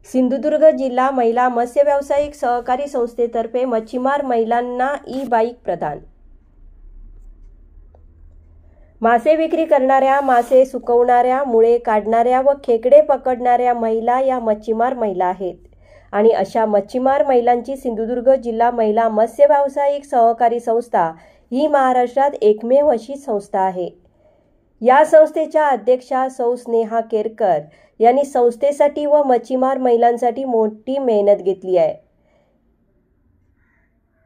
सिंधुदुर्ग जिल्हा महिला मत्स्य व्यावसायिक सहकारी संस्थेतर्फे मच्छीमार महिलांना ई-बाईक प्रदान। मासे विक्री करणाऱ्या, मासे सुकवणाऱ्या, मुळे काढणाऱ्या व खेकडे पकडणाऱ्या महिला या मच्छीमार महिला आहेत आणि अशा मच्छीमार महिलांची सिंधुदुर्ग जिल्हा महिला मत्स्य व्यावसायिक सहकारी संस्था ही महाराष्ट्रात एकमेव अशी संस्था आहे। या संस्थेच्या अध्यक्षा सौ स्नेहा केरकर यांनी संस्थेसाठी व मच्छीमार महिलांसाठी मोठी मेहनत घेतली आहे।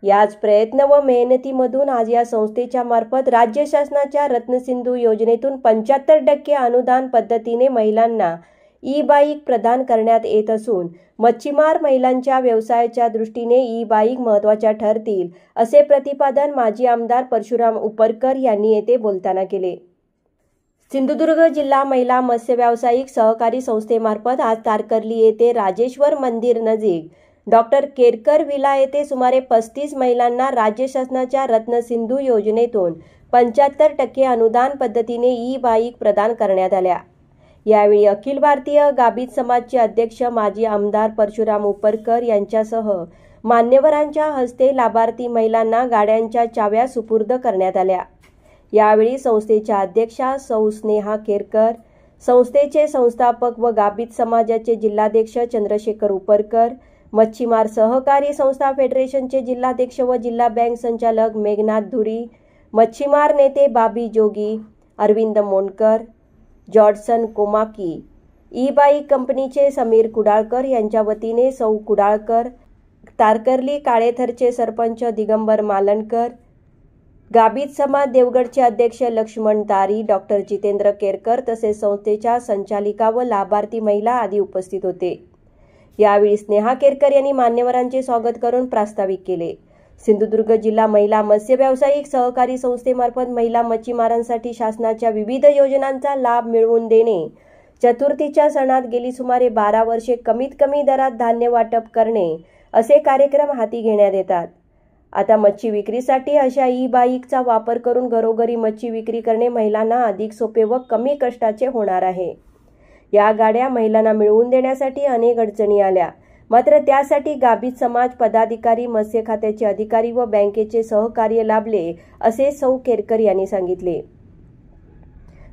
याच प्रयत्न व मेहनतीमधून आज या संस्थेच्या मार्फत राज्य शासनाच्या रत्नसिंधू योजनेतून 75% अनुदान पद्धतीने महिलांना ई-बाईक प्रदान करण्यात येत असून मच्छीमार महिलांच्या व्यवसायाच्या दृष्टीने ई-बाईक महत्त्वाच्या ठरतील असे प्रतिपादन माजी आमदार परशुराम उपरकर यांनी येथे बोलताना केले। सिंधुदुर्ग जिल्हा महिला मत्स्य व्यावसायिक सहकारी संस्थेमार्फत आज तारकर्ली येथे राजेश्वर मंदिर नजीक डॉक्टर केरकर विला येथे सुमारे 35 महिलांना राज्य शासनाच्या रत्नसिंधू योजनेतून 75% अनुदान पद्धतीने ई-बाईक प्रदान करण्यात आल्या। यावेळी अखिल भारतीय गाभित समाजचे अध्यक्ष माजी आमदार परशुराम उपरकर यांच्यासह मान्यवरांच्या हस्ते लाभार्थी महिलांना गाड्यांच्या चाव्या सुपूर्द करण्यात आल्या। यावेळी संस्थेच्या अध्यक्षा सौ स्नेहा केरकर, संस्थेचे संस्थापक व गाभित समाजाचे जिल्हाध्यक्ष चंद्रशेखर उपरकर, मच्छीमार सहकारी संस्था फेडरेशनचे जिल्हाध्यक्ष व जिल्हा बँक संचालक मेघनाथ धुरी, मच्छीमार नेते बाबी जोगी, अरविंद मोंडकर, जॉर्डसन कोमाकी, ई-बाईक कंपनीचे समीर कुडाळकर यांच्या वतीने सौ कुडाळकर, तारकर्ली काळेथरचे सरपंच दिगंबर मालनकर, गाभित समाज देवगडचे अध्यक्ष लक्ष्मण तारी, डॉक्टर जितेंद्र केरकर तसेच संस्थेच्या संचालिका व लाभार्थी महिला आदी उपस्थित होते। यावेळी स्नेहा केरकर यांनी मान्यवरांचे स्वागत करून प्रास्ताविक केले। सिंधुदुर्ग जिल्हा महिला मत्स्य व्यावसायिक सहकारी संस्थेमार्फत महिला मच्छीमारांसाठी शासनाच्या विविध योजनांचा लाभ मिळवून देणे, चतुर्थीच्या सणात गेली सुमारे 12 वर्षे कमीत कमी दरात धान्य वाटप करणे असे कार्यक्रम हाती घेण्यात येतात। आता मच्छी विक्रीसाठी अशा ई-बाईकचा वापर करून घरोघरी मच्छी विक्री करणे महिलांना अधिक सोपे व कमी कष्टाचे होणार आहे। या गाड्या महिलांना मिळवून देण्यासाठी अनेक अडचणी आल्या, मात्र त्यासाठी गाभित समाज पदाधिकारी, मत्स्य खात्याचे अधिकारी व बँकेचे सहकार्य लाभले असे सौ केरकर यांनी सांगितले।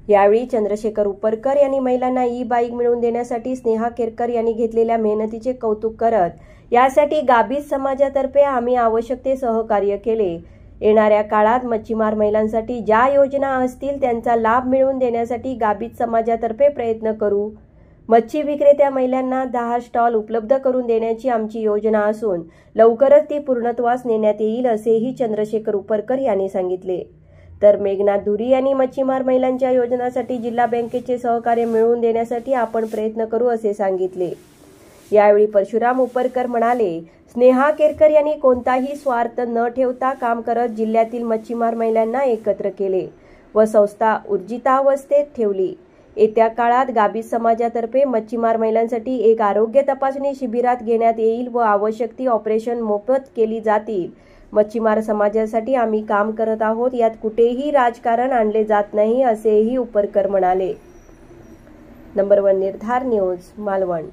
यावेळी चंद्रशेखर उपरकर यांनी महिलांना ई-बाईक मिळवून देण्यासाठी स्नेहा केरकर यांनी घेतलेल्या मेहनतीचे कौतुक करत यासाठी गाभित समाजातर्फे आम्ही आवश्यक ते सहकार्य केले। येणाऱ्या काळात मच्छीमार महिलांसाठी ज्या योजना असतील त्यांचा लाभ मिळवून देण्यासाठी गाभित समाजातर्फे प्रयत्न करू। मच्छी विक्रेत्या महिलांना 10 स्टॉल उपलब्ध करून देण्याची आमची योजना असून लवकरच ती पूर्णत्वास नेण्यात येईल असेही चंद्रशेखर उपरकर यांनी सांगितले। तर मेघनाथ धुरी यांनी मच्छीमार महिलांच्या योजनासाठी जिल्हा बँकेचे सहकार्य मिळवून देण्यासाठी आपण प्रयत्न करू असे सांगितले। यावेळी परशुराम उपरकर म्हणाले, स्नेहा केरकर यांनी कोणताही स्वार्थ न ठेवता काम करत जिल्ह्यातील मच्छीमार महिलांना एकत्र केले व संस्था ऊर्जितावस्थेत ठेवली। येत्या काळात गाभित समाजातर्फे मच्छीमार महिलांसाठी एक आरोग्य तपासणी शिबिरात घेण्यात येईल व आवश्यक ती ऑपरेशन मोफत केली जातील। मच्छीमार समाजासाठी आम्ही काम करत आहोत, यात कुठेही राजकारण आणले जात नाही असेही उपरकर म्हणाले। नंबर 1 निर्धार न्यूज, मालवण।